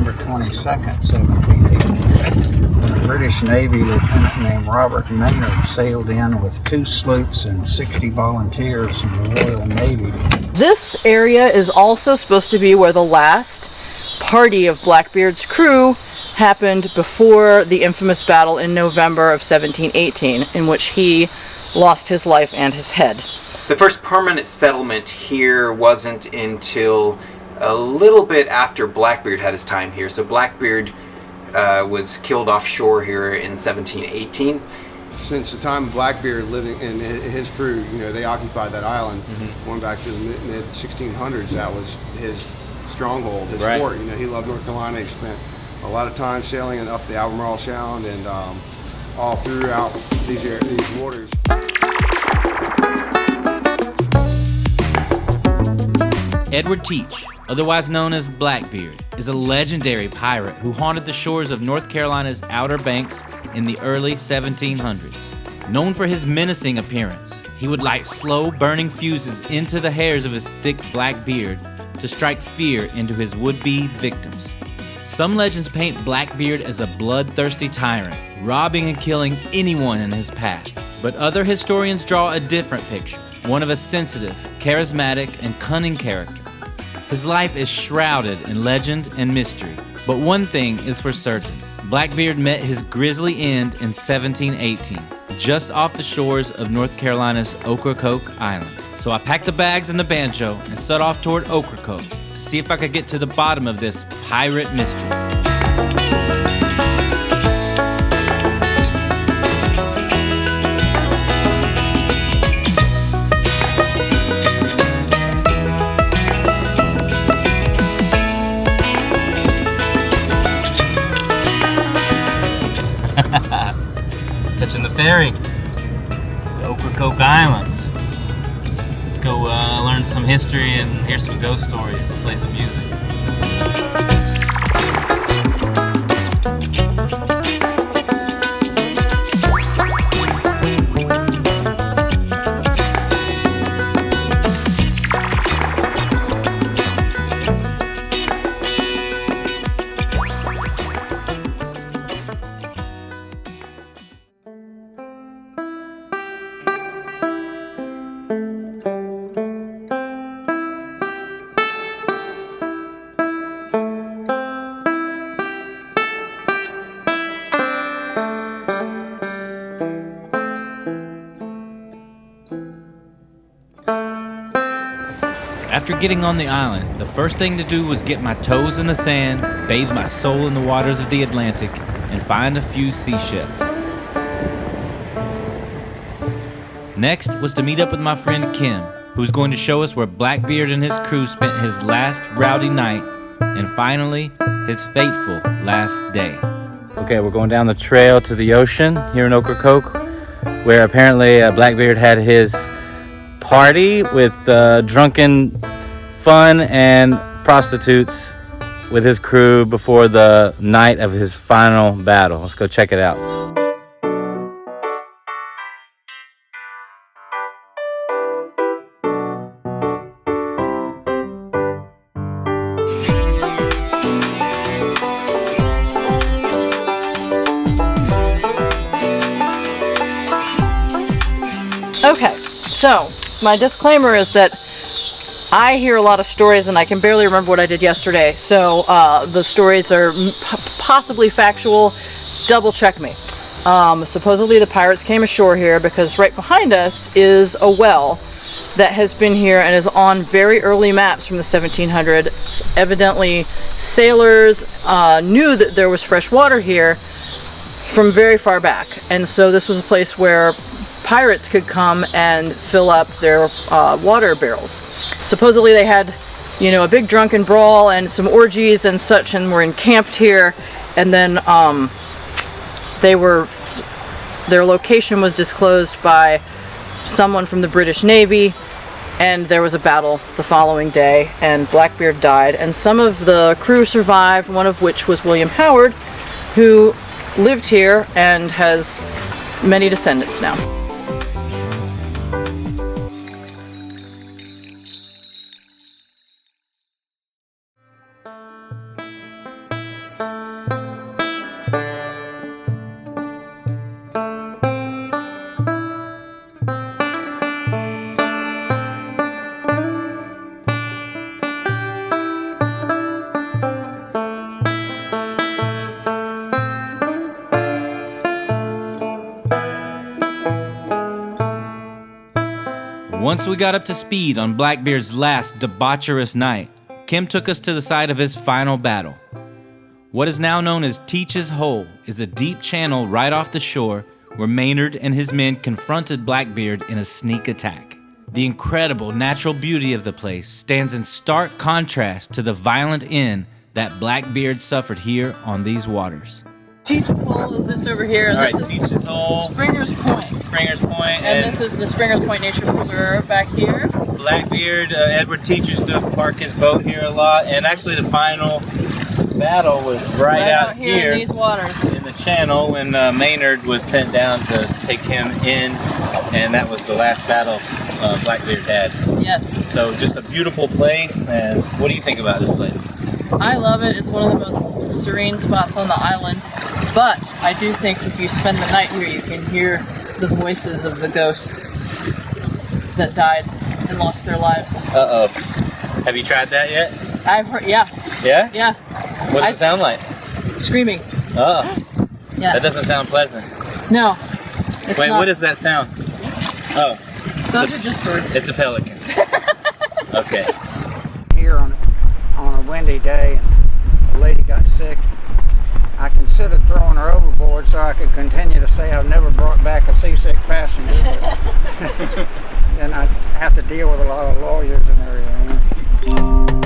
November 22nd, 1718. A British Navy lieutenant named Robert Maynard sailed in with 2 sloops and 60 volunteers from the Royal Navy. This area is also supposed to be where the last party of Blackbeard's crew happened before the infamous battle in November of 1718, in which he lost his life and his head. The first permanent settlement here wasn't until a little bit after Blackbeard had his time here. So Blackbeard was killed offshore here in 1718. Since the time of Blackbeard living and his crew, they occupied that island. Going back to the mid 1600s, that was his stronghold, his fort. He loved North Carolina. He spent a lot of time sailing up the Albemarle Sound and all throughout these waters. Edward Teach, otherwise known as Blackbeard, is a legendary pirate who haunted the shores of North Carolina's Outer Banks in the early 1700s. Known for his menacing appearance, he would light slow burning fuses into the hairs of his thick black beard to strike fear into his would-be victims. Some legends paint Blackbeard as a bloodthirsty tyrant, robbing and killing anyone in his path. But other historians draw a different picture, one of a sensitive, charismatic, and cunning character. His life is shrouded in legend and mystery, but one thing is for certain. Blackbeard met his grisly end in 1718, just off the shores of North Carolina's Ocracoke Island. So I packed the bags and the banjo and set off toward Ocracoke to see if I could get to the bottom of this pirate mystery. Catching the ferry to Ocracoke Islands. Let's go learn some history and hear some ghost stories, play some music. After getting on the island, the first thing to do was get my toes in the sand, bathe my soul in the waters of the Atlantic, and find a few seashells. Next was to meet up with my friend Kim, who's going to show us where Blackbeard and his crew spent his last rowdy night, and finally, his fateful last day. Okay, we're going down the trail to the ocean here in Ocracoke, where apparently Blackbeard had his party with drunken fun and prostitutes with his crew before the night of his final battle. Let's go check it out. Okay, so my disclaimer is that I hear a lot of stories and I can barely remember what I did yesterday, so the stories are possibly factual. Double check me. Supposedly the pirates came ashore here because right behind us is a well that has been here and is on very early maps from the 1700s. Evidently sailors knew that there was fresh water here from very far back, and so this was a place where pirates could come and fill up their water barrels. Supposedly they had, a big drunken brawl and some orgies and such, and were encamped here, and then their location was disclosed by someone from the British Navy, and there was a battle the following day, and Blackbeard died, and some of the crew survived, one of which was William Howard, who lived here and has many descendants now. Once we got up to speed on Blackbeard's last debaucherous night, Kim took us to the site of his final battle. What is now known as Teach's Hole is a deep channel right off the shore where Maynard and his men confronted Blackbeard in a sneak attack. The incredible natural beauty of the place stands in stark contrast to the violent end that Blackbeard suffered here on these waters. Teach's Hole is this over here, and All this right, is Teach's Hole, Springer's Point. Springer's Point, And this is the Springer's Point Nature Preserve back here. Blackbeard. Edward Teach used to park his boat here a lot, and actually the final battle was right out here in these waters. in the channel when Maynard was sent down to take him in, and that was the last battle Blackbeard had. Yes. So just a beautiful place. And what do you think about this place? I love it. It's one of the most serene spots on the island. But I do think if you spend the night here, you can hear the voices of the ghosts that died and lost their lives. Uh-oh. Have you tried that yet? I've heard, yeah. Yeah? Yeah. What does it sound like? Screaming. Oh, Yeah. that doesn't sound pleasant. No. It's Wait, not. what is that sound? Oh, Those are just birds. it's a pelican. Okay. Here on a windy day, and the lady got sick. I considered throwing her overboard so I could continue to say I've never brought back a seasick passenger. But then I'd have to deal with a lot of lawyers and everything.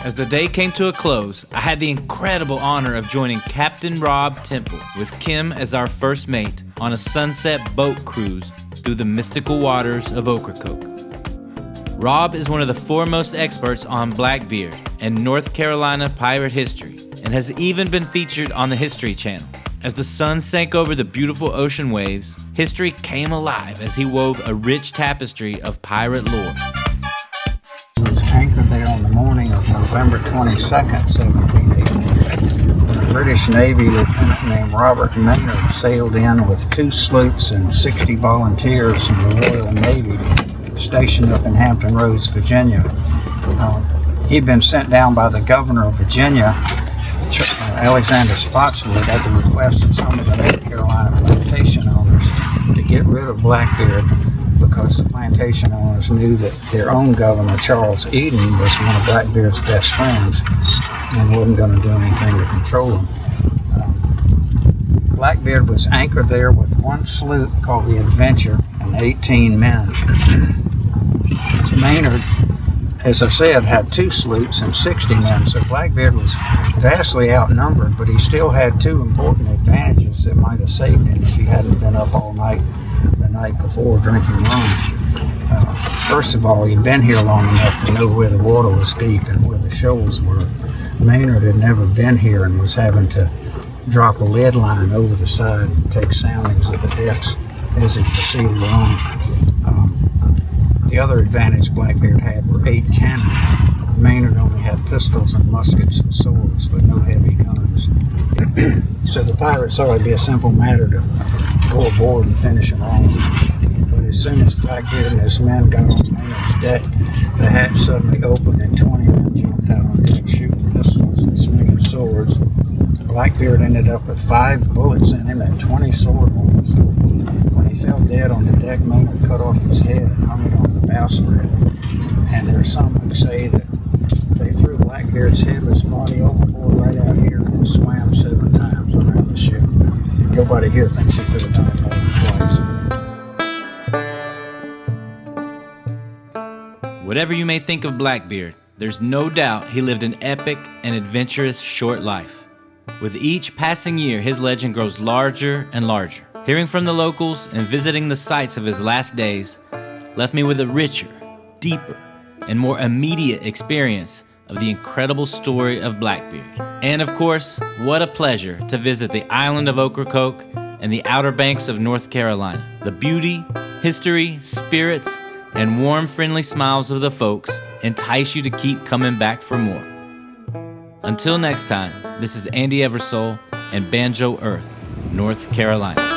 As the day came to a close, I had the incredible honor of joining Captain Rob Temple with Kim as our first mate on a sunset boat cruise through the mystical waters of Ocracoke. Rob is one of the foremost experts on Blackbeard and North Carolina pirate history, and has even been featured on the History Channel. As the sun sank over the beautiful ocean waves, history came alive as he wove a rich tapestry of pirate lore. Was anchored there on the morning of November 22nd, 1718. A British Navy lieutenant named Robert Maynard sailed in with 2 sloops and 60 volunteers from the Royal Navy stationed up in Hampton Roads, Virginia. He'd been sent down by the governor of Virginia, Alexander Spotswood, at the request of some of the North Carolina plantation owners to get rid of Blackbeard, because the plantation owners knew that their own governor, Charles Eden, was one of Blackbeard's best friends and wasn't going to do anything to control him. Blackbeard was anchored there with 1 sloop called the Adventure and 18 men. Maynard, as I said, had 2 sloops and 60 men, so Blackbeard was vastly outnumbered, but he still had 2 important advantages that might have saved him if he hadn't been up all night the night before drinking rum. First of all, he'd been here long enough to know where the water was deep and where the shoals were. Maynard had never been here and was having to drop a lead line over the side and take soundings of the decks as he proceeded along. The other advantage Blackbeard had were 8 cannon. Maynard only had pistols and muskets and swords, but no heavy guns. So the pirates thought it'd be a simple matter to go aboard and finish them off. But as soon as Blackbeard and his men got on Maynard's deck, the hatch suddenly opened and 20 men jumped out on deck shooting pistols and swinging swords. Blackbeard ended up with 5 bullets in him and 20 sword wounds. When he fell dead on the deck, Maynard cut off his head and hung it on the bowsprit. And there are some who say that they threw Blackbeard's headless body overboard right out here and swam 7 times around the ship. Nobody here thinks he could have done it more than twice. Whatever you may think of Blackbeard, there's no doubt he lived an epic and adventurous short life. With each passing year, his legend grows larger and larger. Hearing from the locals and visiting the sites of his last days left me with a richer, deeper, and more immediate experience of the incredible story of Blackbeard. And of course, what a pleasure to visit the island of Ocracoke and the Outer Banks of North Carolina. The beauty, history, spirits, and warm, friendly smiles of the folks entice you to keep coming back for more. Until next time, This is Andy Eversole and Banjo Earth, North Carolina.